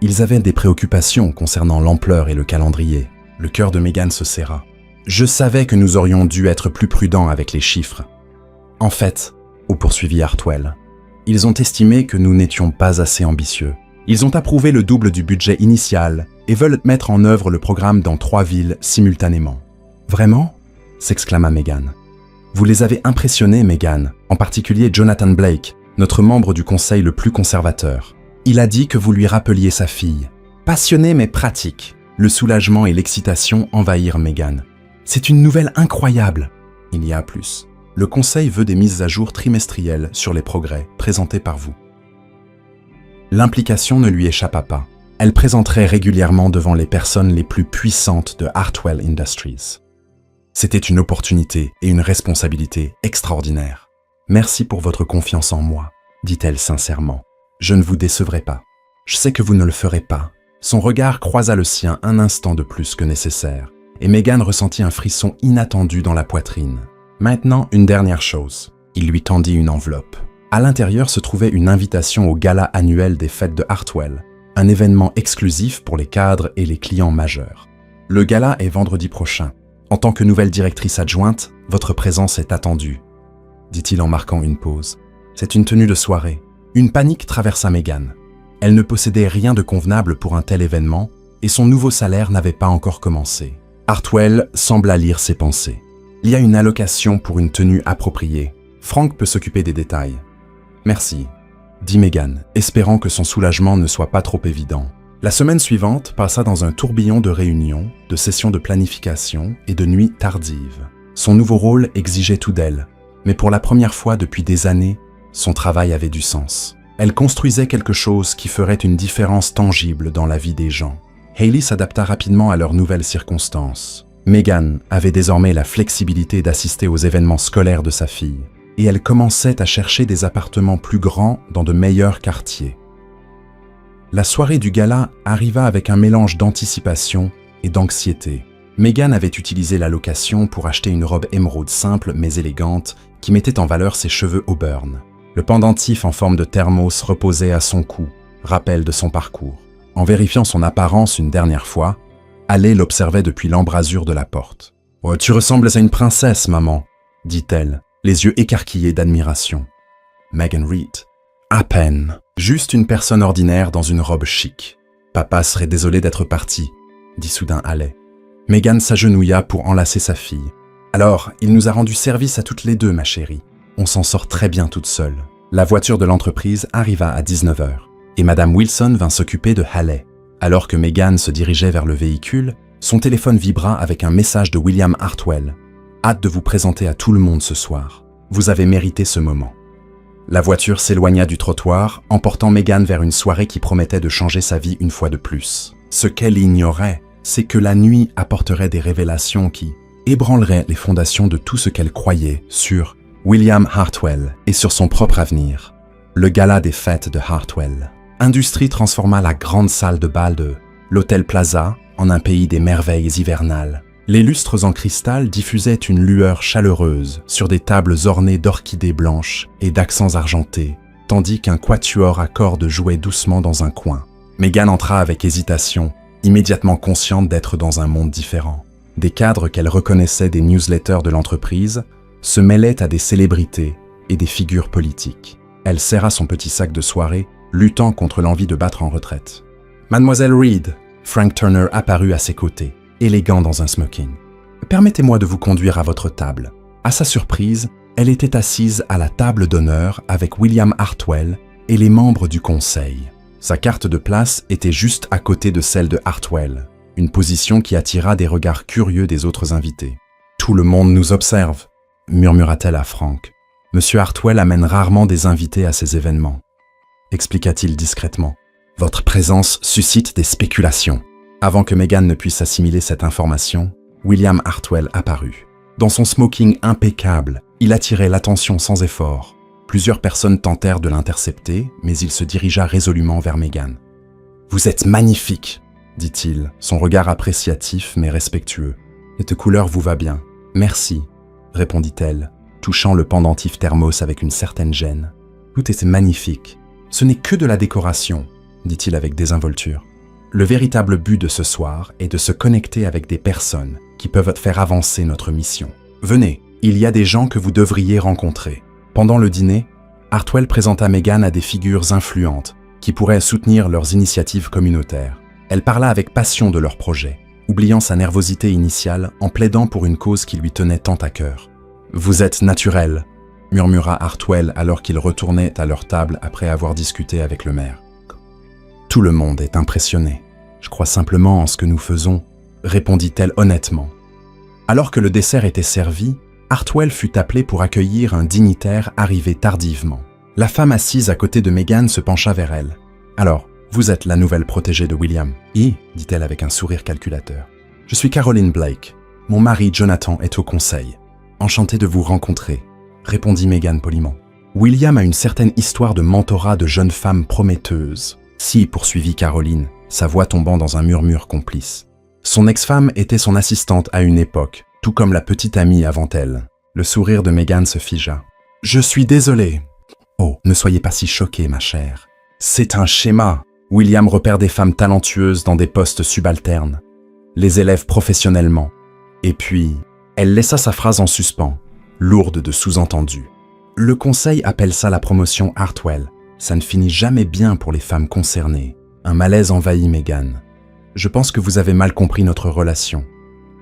Ils avaient des préoccupations concernant l'ampleur et le calendrier. Le cœur de Meghan se serra. « Je savais que nous aurions dû être plus prudents avec les chiffres. En fait, » poursuivit Hartwell, « ils ont estimé que nous n'étions pas assez ambitieux. Ils ont approuvé le double du budget initial et veulent mettre en œuvre le programme dans 3 villes simultanément. »« Vraiment ?» s'exclama Meghan. « Vous les avez impressionnés, Meghan, en particulier Jonathan Blake, notre membre du conseil le plus conservateur. Il a dit que vous lui rappeliez sa fille. Passionné mais pratique. » Le soulagement et l'excitation envahirent Meghan. « C'est une nouvelle incroyable !» Il y a plus. Le conseil veut des mises à jour trimestrielles sur les progrès présentés par vous. L'implication ne lui échappa pas. Elle présenterait régulièrement devant les personnes les plus puissantes de Hartwell Industries. C'était une opportunité et une responsabilité extraordinaires. « Merci pour votre confiance en moi », dit-elle sincèrement. « Je ne vous décevrai pas. Je sais que vous ne le ferez pas. » Son regard croisa le sien un instant de plus que nécessaire, et Meghan ressentit un frisson inattendu dans la poitrine. Maintenant, une dernière chose. Il lui tendit une enveloppe. À l'intérieur se trouvait une invitation au gala annuel des fêtes de Hartwell, un événement exclusif pour les cadres et les clients majeurs. Le gala est vendredi prochain. En tant que nouvelle directrice adjointe, votre présence est attendue, dit-il en marquant une pause. C'est une tenue de soirée. Une panique traversa Meghan. Elle ne possédait rien de convenable pour un tel événement et son nouveau salaire n'avait pas encore commencé. Hartwell sembla lire ses pensées. Il y a une allocation pour une tenue appropriée. Frank peut s'occuper des détails. Merci, dit Meghan, espérant que son soulagement ne soit pas trop évident. La semaine suivante passa dans un tourbillon de réunions, de sessions de planification et de nuits tardives. Son nouveau rôle exigeait tout d'elle, mais pour la première fois depuis des années, son travail avait du sens. Elle construisait quelque chose qui ferait une différence tangible dans la vie des gens. Hayley s'adapta rapidement à leurs nouvelles circonstances. Meghan avait désormais la flexibilité d'assister aux événements scolaires de sa fille, et elle commençait à chercher des appartements plus grands dans de meilleurs quartiers. La soirée du gala arriva avec un mélange d'anticipation et d'anxiété. Meghan avait utilisé la location pour acheter une robe émeraude simple mais élégante qui mettait en valeur ses cheveux auburn. Le pendentif en forme de thermos reposait à son cou, rappel de son parcours. En vérifiant son apparence une dernière fois, Haley l'observait depuis l'embrasure de la porte. « Oh, tu ressembles à une princesse, maman », dit-elle, les yeux écarquillés d'admiration. Meghan Reed. À peine. Juste une personne ordinaire dans une robe chic. Papa serait désolé d'être parti, dit soudain Haley. Meghan s'agenouilla pour enlacer sa fille. Alors, il nous a rendu service à toutes les deux, ma chérie. On s'en sort très bien toute seule. La voiture de l'entreprise arriva à 19 heures et Madame Wilson vint s'occuper de Haley. Alors que Meghan se dirigeait vers le véhicule, son téléphone vibra avec un message de William Hartwell. « Hâte de vous présenter à tout le monde ce soir. Vous avez mérité ce moment. » La voiture s'éloigna du trottoir, emportant Meghan vers une soirée qui promettait de changer sa vie une fois de plus. Ce qu'elle ignorait, c'est que la nuit apporterait des révélations qui ébranleraient les fondations de tout ce qu'elle croyait sur William Hartwell et sur son propre avenir. Le gala des fêtes de Hartwell. Industrie transforma la grande salle de bal de l'Hôtel Plaza en un pays des merveilles hivernales. Les lustres en cristal diffusaient une lueur chaleureuse sur des tables ornées d'orchidées blanches et d'accents argentés, tandis qu'un quatuor à cordes jouait doucement dans un coin. Meghan entra avec hésitation, immédiatement consciente d'être dans un monde différent. Des cadres qu'elle reconnaissait des newsletters de l'entreprise se mêlaient à des célébrités et des figures politiques. Elle serra son petit sac de soirée, luttant contre l'envie de battre en retraite. « Mademoiselle Reed !» Frank Turner apparut à ses côtés, élégant dans un smoking. « Permettez-moi de vous conduire à votre table. » À sa surprise, elle était assise à la table d'honneur avec William Hartwell et les membres du conseil. Sa carte de place était juste à côté de celle de Hartwell, une position qui attira des regards curieux des autres invités. « Tout le monde nous observe », murmura-t-elle à Frank. « Monsieur Hartwell amène rarement des invités à ces événements. » Expliqua-t-il discrètement. « Votre présence suscite des spéculations. » Avant que Meghan ne puisse assimiler cette information, William Hartwell apparut. Dans son smoking impeccable, il attirait l'attention sans effort. Plusieurs personnes tentèrent de l'intercepter, mais il se dirigea résolument vers Meghan. « Vous êtes magnifique !» dit-il, son regard appréciatif mais respectueux. « Cette couleur vous va bien. Merci !» répondit-elle, touchant le pendentif thermos avec une certaine gêne. « Tout est magnifique. Ce n'est que de la décoration, » dit-il avec désinvolture. Le véritable but de ce soir est de se connecter avec des personnes qui peuvent faire avancer notre mission. Venez, il y a des gens que vous devriez rencontrer. Pendant le dîner, Hartwell présenta Meghan à des figures influentes qui pourraient soutenir leurs initiatives communautaires. Elle parla avec passion de leur projet, oubliant sa nervosité initiale en plaidant pour une cause qui lui tenait tant à cœur. « Vous êtes naturel », murmura Hartwell alors qu'ils retournaient à leur table après avoir discuté avec le maire. « Tout le monde est impressionné. Je crois simplement en ce que nous faisons, » répondit-elle honnêtement. Alors que le dessert était servi, Hartwell fut appelé pour accueillir un dignitaire arrivé tardivement. La femme assise à côté de Meghan se pencha vers elle. « Alors, vous êtes la nouvelle protégée de William. »« Oui, » dit-elle avec un sourire calculateur. « Je suis Caroline Blake. Mon mari Jonathan est au conseil. Enchanté de vous rencontrer, » répondit Meghan poliment. « William a une certaine histoire de mentorat de jeune femme prometteuse. » Si, poursuivit Caroline, sa voix tombant dans un murmure complice. Son ex-femme était son assistante à une époque, tout comme la petite amie avant elle. Le sourire de Meghan se figea. « Je suis désolé. »« Oh, ne soyez pas si choquée, ma chère. C'est un schéma. William repère des femmes talentueuses dans des postes subalternes, les élève professionnellement. Et puis, elle laissa sa phrase en suspens, lourde de sous-entendus. Le conseil appelle ça la promotion Hartwell. Ça ne finit jamais bien pour les femmes concernées. Un malaise envahit Meghan. Je pense que vous avez mal compris notre relation.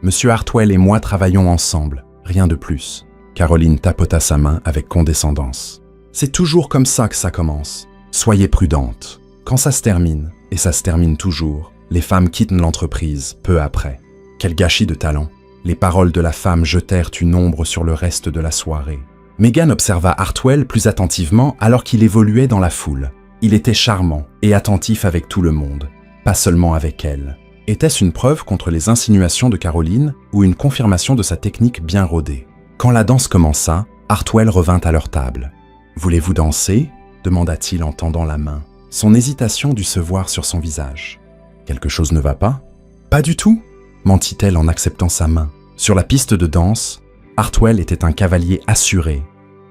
Monsieur Hartwell et moi travaillons ensemble, rien de plus. Caroline tapota sa main avec condescendance. C'est toujours comme ça que ça commence. Soyez prudente. Quand ça se termine, et ça se termine toujours, les femmes quittent l'entreprise peu après. Quel gâchis de talent. Les paroles de la femme jetèrent une ombre sur le reste de la soirée. Meghan observa Hartwell plus attentivement alors qu'il évoluait dans la foule. Il était charmant et attentif avec tout le monde, pas seulement avec elle. Était-ce une preuve contre les insinuations de Caroline ou une confirmation de sa technique bien rodée? Quand la danse commença, Hartwell revint à leur table. « Voulez-vous danser ?» demanda-t-il en tendant la main. Son hésitation dut se voir sur son visage. « Quelque chose ne va pas ?»« Pas du tout » mentit-elle en acceptant sa main. Sur la piste de danse, Hartwell était un cavalier assuré,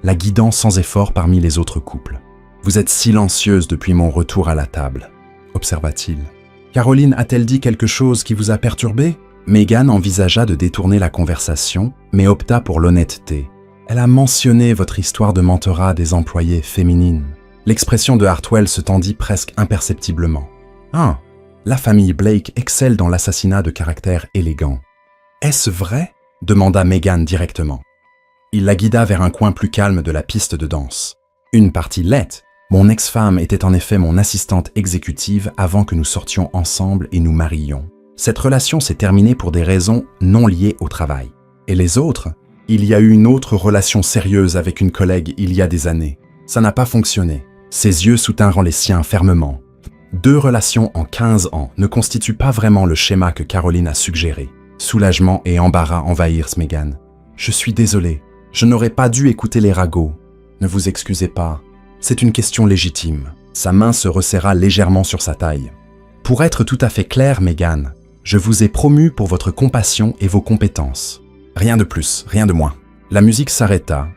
la guidant sans effort parmi les autres couples. « Vous êtes silencieuse depuis mon retour à la table », observa-t-il. « Caroline a-t-elle dit quelque chose qui vous a perturbé ?» Meghan envisagea de détourner la conversation, mais opta pour l'honnêteté. Elle a mentionné votre histoire de mentorat des employées féminines. L'expression de Hartwell se tendit presque imperceptiblement. « Ah, la famille Blake excelle dans l'assassinat de caractère élégant. »« Est-ce vrai ?» demanda Meghan directement. Il la guida vers un coin plus calme de la piste de danse. « Une partie l'est. Mon ex-femme était en effet mon assistante exécutive avant que nous sortions ensemble et nous marions. Cette relation s'est terminée pour des raisons non liées au travail. Et les autres? Il y a eu une autre relation sérieuse avec une collègue il y a des années. Ça n'a pas fonctionné. Ses yeux soutinrent les siens fermement. 2 relations en 15 ans ne constituent pas vraiment le schéma que Caroline a suggéré. Soulagement et embarras envahirent Megan. Je suis désolé. Je n'aurais pas dû écouter les ragots. Ne vous excusez pas. C'est une question légitime. Sa main se resserra légèrement sur sa taille. Pour être tout à fait clair, Megan, je vous ai promu pour votre compassion et vos compétences. Rien de plus, rien de moins. La musique s'arrêta,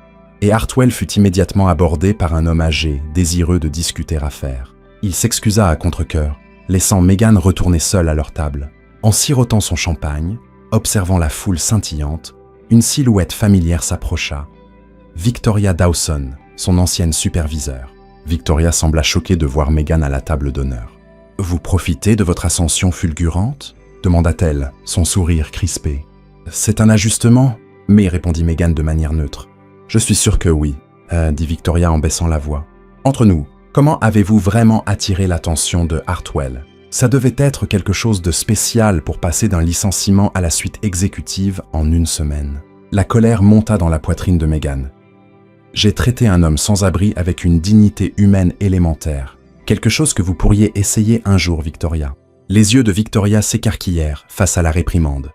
et Hartwell fut immédiatement abordé par un homme âgé, désireux de discuter affaires. Il s'excusa à contre-cœur, laissant Megan retourner seule à leur table. En sirotant son champagne, observant la foule scintillante, une silhouette familière s'approcha. Victoria Dawson, son ancienne superviseure. Victoria sembla choquée de voir Megan à la table d'honneur. « Vous profitez de votre ascension fulgurante ?» demanda-t-elle, son sourire crispé. « C'est un ajustement ?» Mais répondit Megan de manière neutre. « Je suis sûr que oui, dit Victoria en baissant la voix. Entre nous, comment avez-vous vraiment attiré l'attention de Hartwell? Ça devait être quelque chose de spécial pour passer d'un licenciement à la suite exécutive en 1 semaine. » La colère monta dans la poitrine de Megan. J'ai traité un homme sans abri avec une dignité humaine élémentaire. Quelque chose que vous pourriez essayer un jour, Victoria. Les yeux de Victoria s'écarquillèrent face à la réprimande.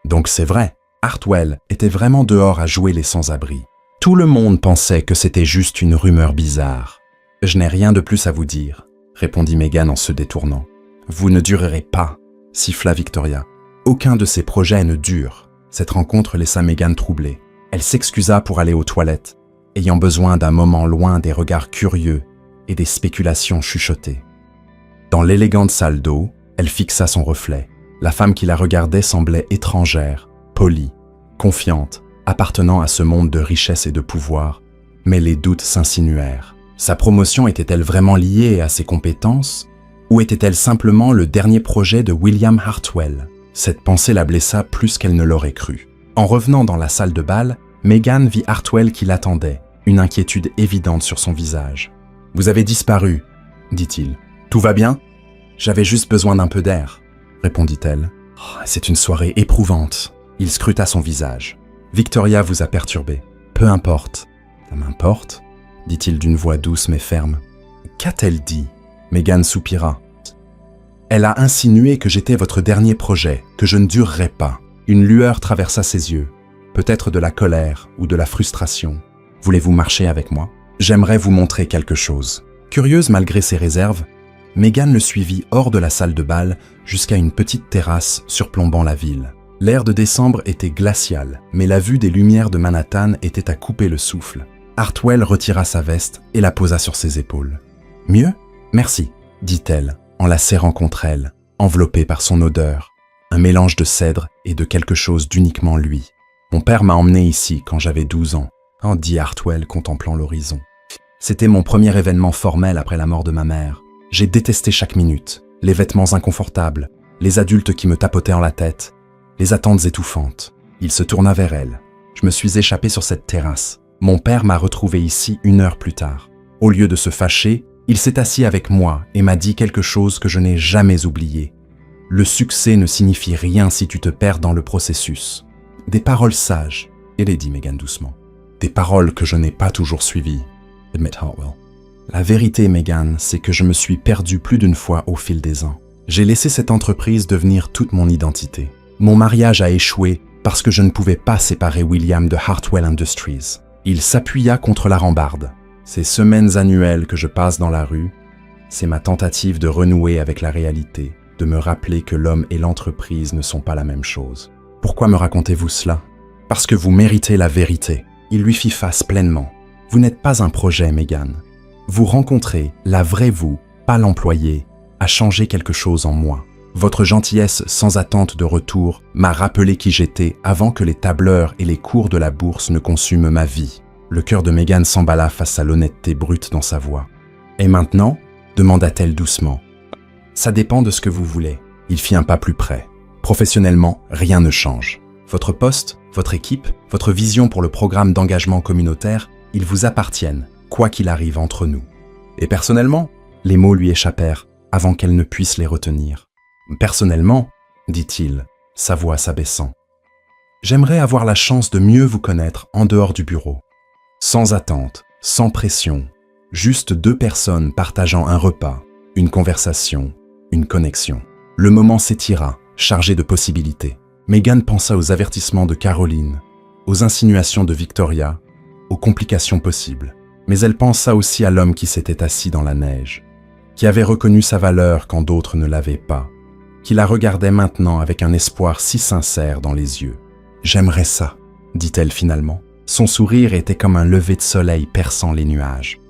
Donc c'est vrai, Hartwell était vraiment dehors à jouer les sans-abri. Tout le monde pensait que c'était juste une rumeur bizarre. Je n'ai rien de plus à vous dire, répondit Megan en se détournant. Vous ne durerez pas, siffla Victoria. Aucun de ces projets ne dure. Cette rencontre laissa Megan troublée. Elle s'excusa pour aller aux toilettes, ayant besoin d'un moment loin des regards curieux et des spéculations chuchotées. Dans l'élégante salle d'eau, elle fixa son reflet. La femme qui la regardait semblait étrangère, polie, confiante, appartenant à ce monde de richesse et de pouvoir, mais les doutes s'insinuèrent. Sa promotion était-elle vraiment liée à ses compétences, ou était-elle simplement le dernier projet de William Hartwell? Cette pensée la blessa plus qu'elle ne l'aurait cru. En revenant dans la salle de bal, Megan vit Hartwell qui l'attendait, une inquiétude évidente sur son visage. « Vous avez disparu, » dit-il. « Tout va bien ? J'avais juste besoin d'un peu d'air, » répondit-elle. Oh, « C'est une soirée éprouvante. » Il scruta son visage. « Victoria vous a perturbé. Peu importe. »« Ça m'importe ?» dit-il d'une voix douce mais ferme. « Qu'a-t-elle dit ?» Megan soupira. « Elle a insinué que j'étais votre dernier projet, que je ne durerais pas. » Une lueur traversa ses yeux. Peut-être de la colère ou de la frustration. « Voulez-vous marcher avec moi? J'aimerais vous montrer quelque chose. » Curieuse malgré ses réserves, Megan le suivit hors de la salle de bal jusqu'à une petite terrasse surplombant la ville. L'air de décembre était glacial, mais la vue des lumières de Manhattan était à couper le souffle. Hartwell retira sa veste et la posa sur ses épaules. « Mieux? Merci, » dit-elle, en la serrant contre elle, enveloppée par son odeur, un mélange de cèdre et de quelque chose d'uniquement lui. « Mon père m'a emmené ici quand j'avais 12 ans, » dit Hartwell contemplant l'horizon. « C'était mon premier événement formel après la mort de ma mère. J'ai détesté chaque minute, les vêtements inconfortables, les adultes qui me tapotaient en la tête, les attentes étouffantes. » Il se tourna vers elle. « Je me suis échappé sur cette terrasse. Mon père m'a retrouvé ici 1 heure plus tard. Au lieu de se fâcher, il s'est assis avec moi et m'a dit quelque chose que je n'ai jamais oublié. Le succès ne signifie rien si tu te perds dans le processus. Des paroles sages, et les dit Megan doucement. Des paroles que je n'ai pas toujours suivies, admit Hartwell. La vérité, Megan, c'est que je me suis perdu plus d'1 fois au fil des ans. J'ai laissé cette entreprise devenir toute mon identité. Mon mariage a échoué parce que je ne pouvais pas séparer William de Hartwell Industries. Il s'appuya contre la rambarde. Ces semaines annuelles que je passe dans la rue, c'est ma tentative de renouer avec la réalité, de me rappeler que l'homme et l'entreprise ne sont pas la même chose. Pourquoi me racontez-vous cela? Parce que vous méritez la vérité. Il lui fit face pleinement. Vous n'êtes pas un projet, Megan. Vous rencontrez la vraie vous, pas l'employé, a changé quelque chose en moi. Votre gentillesse sans attente de retour m'a rappelé qui j'étais avant que les tableurs et les cours de la bourse ne consument ma vie. Le cœur de Megan s'emballa face à l'honnêteté brute dans sa voix. « Et maintenant ?» demanda-t-elle doucement. « Ça dépend de ce que vous voulez. » Il fit un pas plus près. « Professionnellement, rien ne change. Votre poste, votre équipe, votre vision pour le programme d'engagement communautaire, ils vous appartiennent. quoi qu'il arrive entre nous. Et personnellement, les mots lui échappèrent avant qu'elle ne puisse les retenir. Personnellement, dit-il, sa voix s'abaissant, j'aimerais avoir la chance de mieux vous connaître en dehors du bureau. Sans attente, sans pression, juste deux personnes partageant un repas, une conversation, une connexion. Le moment s'étira, chargé de possibilités. Megan pensa aux avertissements de Caroline, aux insinuations de Victoria, aux complications possibles. Mais elle pensa aussi à l'homme qui s'était assis dans la neige, qui avait reconnu sa valeur quand d'autres ne l'avaient pas, qui la regardait maintenant avec un espoir si sincère dans les yeux. « J'aimerais ça », dit-elle finalement. Son sourire était comme un lever de soleil perçant les nuages.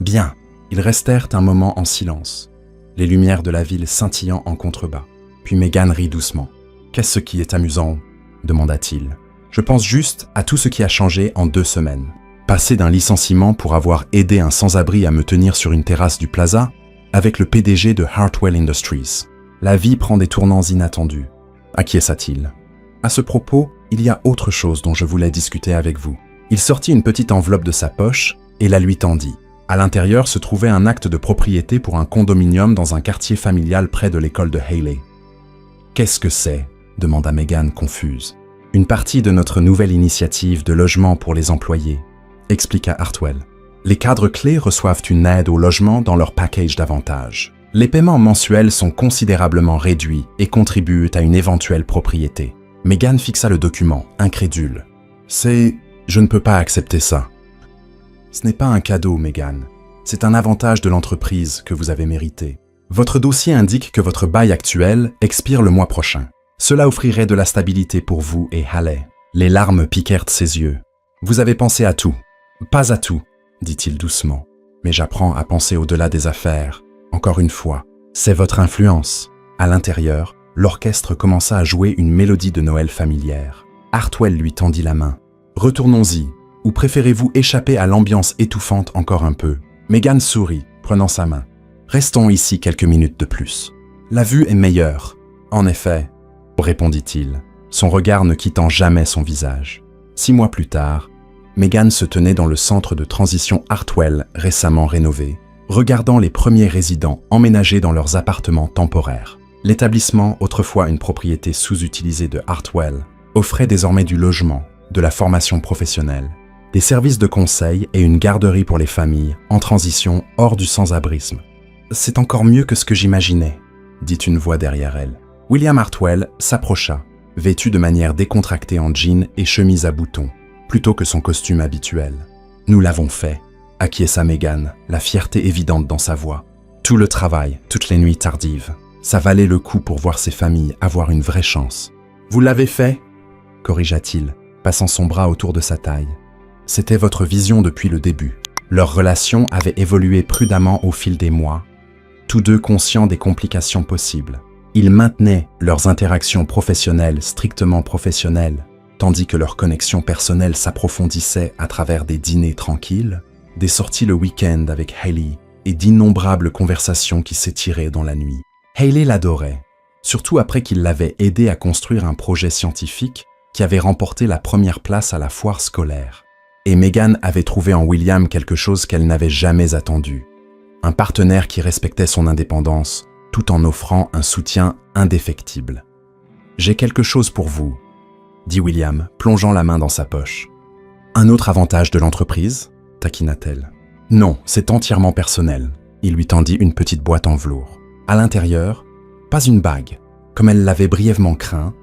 Bien, ils restèrent un moment en silence, les lumières de la ville scintillant en contrebas. Puis Megan rit doucement. « Qu'est-ce qui est amusant ?» demanda-t-il. « Je pense juste à tout ce qui a changé en 2 semaines. Passer d'un licenciement pour avoir aidé un sans-abri à me tenir sur une terrasse du plaza avec le PDG de Hartwell Industries. La vie prend des tournants inattendus. » Acquiesça-t-il. « À ce propos, il y a autre chose dont je voulais discuter avec vous. » Il sortit une petite enveloppe de sa poche et la lui tendit. À l'intérieur se trouvait un acte de propriété pour un condominium dans un quartier familial près de l'école de Haley. « Qu'est-ce que c'est ?» demanda Megan confuse. « Une partie de notre nouvelle initiative de logement pour les employés, » expliqua Hartwell. « Les cadres clés reçoivent une aide au logement dans leur package d'avantages. Les paiements mensuels sont considérablement réduits et contribuent à une éventuelle propriété. » Megan fixa le document, incrédule. « Je ne peux pas accepter ça. » « Ce n'est pas un cadeau, Megan. C'est un avantage de l'entreprise que vous avez mérité. Votre dossier indique que votre bail actuel expire le mois prochain. Cela offrirait de la stabilité pour vous et Haley. » Les larmes piquèrent ses yeux. « Vous avez pensé à tout. »« Pas à tout, » dit-il doucement. « Mais j'apprends à penser au-delà des affaires. Encore une fois, c'est votre influence. » À l'intérieur, l'orchestre commença à jouer une mélodie de Noël familière. Hartwell lui tendit la main. « Retournons-y. Ou préférez-vous échapper à l'ambiance étouffante encore un peu ?» Megan sourit, prenant sa main. « Restons ici quelques minutes de plus. La vue est meilleure. » « En effet, » répondit-il, son regard ne quittant jamais son visage. 6 mois plus tard, Megan se tenait dans le centre de transition Hartwell récemment rénové, regardant les premiers résidents emménager dans leurs appartements temporaires. L'établissement, autrefois une propriété sous-utilisée de Hartwell, offrait désormais du logement, de la formation professionnelle, des services de conseil et une garderie pour les familles en transition hors du sans-abrisme. « C'est encore mieux que ce que j'imaginais », dit une voix derrière elle. William Hartwell s'approcha, vêtu de manière décontractée en jean et chemise à boutons, plutôt que son costume habituel. « Nous l'avons fait », acquiesça Megan, la fierté évidente dans sa voix. Tout le travail, toutes les nuits tardives. Ça valait le coup pour voir ces familles avoir une vraie chance. « Vous l'avez fait ?» corrigea-t-il, passant son bras autour de sa taille. C'était votre vision depuis le début. Leur relation avait évolué prudemment au fil des mois, tous deux conscients des complications possibles. Ils maintenaient leurs interactions professionnelles strictement professionnelles, tandis que leur connexion personnelle s'approfondissait à travers des dîners tranquilles, des sorties le week-end avec Haley et d'innombrables conversations qui s'étiraient dans la nuit. Haley l'adorait, surtout après qu'il l'avait aidé à construire un projet scientifique qui avait remporté la première place à la foire scolaire. Et Megan avait trouvé en William quelque chose qu'elle n'avait jamais attendu, un partenaire qui respectait son indépendance, tout en offrant un soutien indéfectible. « J'ai quelque chose pour vous », dit William, plongeant la main dans sa poche. « Un autre avantage de l'entreprise » taquina-t-elle. « Non, c'est entièrement personnel. » Il lui tendit une petite boîte en velours. À l'intérieur, pas une bague, comme elle l'avait brièvement craint,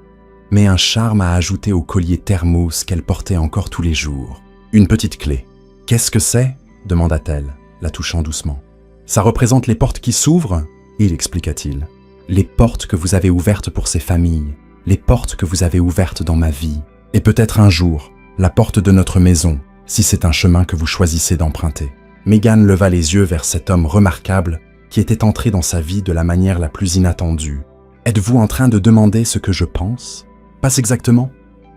mais un charme à ajouter au collier thermos qu'elle portait encore tous les jours. Une petite clé. « Qu'est-ce que c'est » demanda-t-elle, la touchant doucement. « Ça représente les portes qui s'ouvrent » il expliqua-t-il. « Les portes que vous avez ouvertes pour ces familles, les portes que vous avez ouvertes dans ma vie, et peut-être un jour, la porte de notre maison, si c'est un chemin que vous choisissez d'emprunter. » Megan leva les yeux vers cet homme remarquable qui était entré dans sa vie de la manière la plus inattendue. « Êtes-vous en train de demander ce que je pense ?»« Pas exactement, »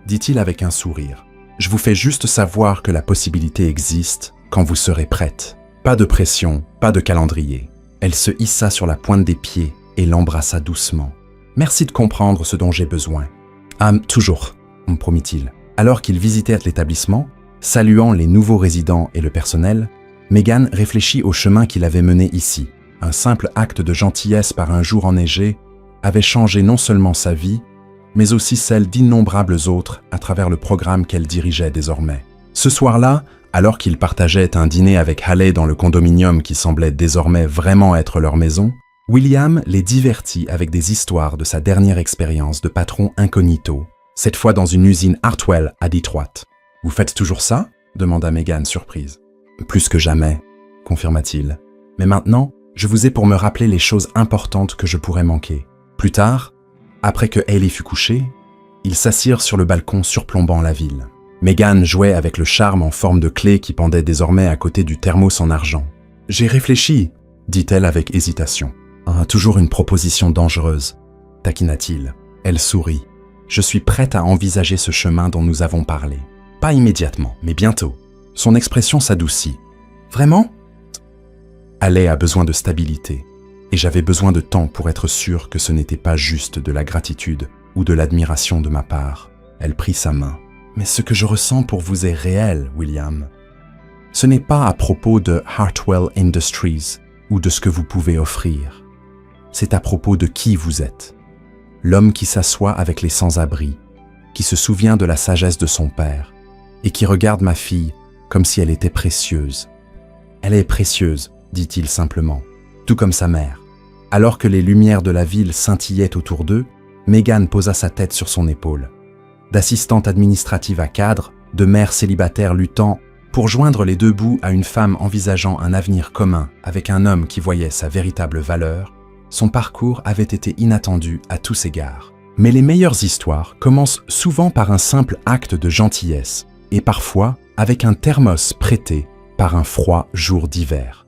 dit-il avec un sourire. « Je vous fais juste savoir que la possibilité existe quand vous serez prête. Pas de pression, pas de calendrier. » Elle se hissa sur la pointe des pieds et l'embrassa doucement. « Merci de comprendre ce dont j'ai besoin. »« Ah, toujours, » me promit-il. Alors qu'ils visitaient l'établissement, saluant les nouveaux résidents et le personnel, Megan réfléchit au chemin qui l'avait mené ici. Un simple acte de gentillesse par un jour enneigé avait changé non seulement sa vie, mais aussi celle d'innombrables autres à travers le programme qu'elle dirigeait désormais. Ce soir-là, alors qu'ils partageaient un dîner avec Haley dans le condominium qui semblait désormais vraiment être leur maison, William les divertit avec des histoires de sa dernière expérience de patron incognito, cette fois dans une usine Hartwell à Detroit. « Vous faites toujours ça ?» demanda Megan surprise. « Plus que jamais », confirma-t-il. « Mais maintenant, je vous ai pour me rappeler les choses importantes que je pourrais manquer. » Plus tard, après que Haley fut couchée, ils s'assirent sur le balcon surplombant la ville. Megan jouait avec le charme en forme de clé qui pendait désormais à côté du thermos en argent. « J'ai réfléchi », dit-elle avec hésitation. « Ah, toujours une proposition dangereuse, » taquina-t-il. Elle sourit. « Je suis prête à envisager ce chemin dont nous avons parlé. Pas immédiatement, mais bientôt. » Son expression s'adoucit. « Vraiment ?» Haley a besoin de stabilité, et j'avais besoin de temps pour être sûr que ce n'était pas juste de la gratitude ou de l'admiration de ma part. Elle prit sa main. « Mais ce que je ressens pour vous est réel, William. Ce n'est pas à propos de Hartwell Industries ou de ce que vous pouvez offrir. C'est à propos de qui vous êtes. L'homme qui s'assoit avec les sans-abri, qui se souvient de la sagesse de son père et qui regarde ma fille comme si elle était précieuse. Elle est précieuse, dit-il simplement, tout comme sa mère. » Alors que les lumières de la ville scintillaient autour d'eux, Megan posa sa tête sur son épaule. D'assistante administrative à cadre, de mère célibataire luttant pour joindre les deux bouts à une femme envisageant un avenir commun avec un homme qui voyait sa véritable valeur, son parcours avait été inattendu à tous égards. Mais les meilleures histoires commencent souvent par un simple acte de gentillesse et parfois avec un thermos prêté par un froid jour d'hiver.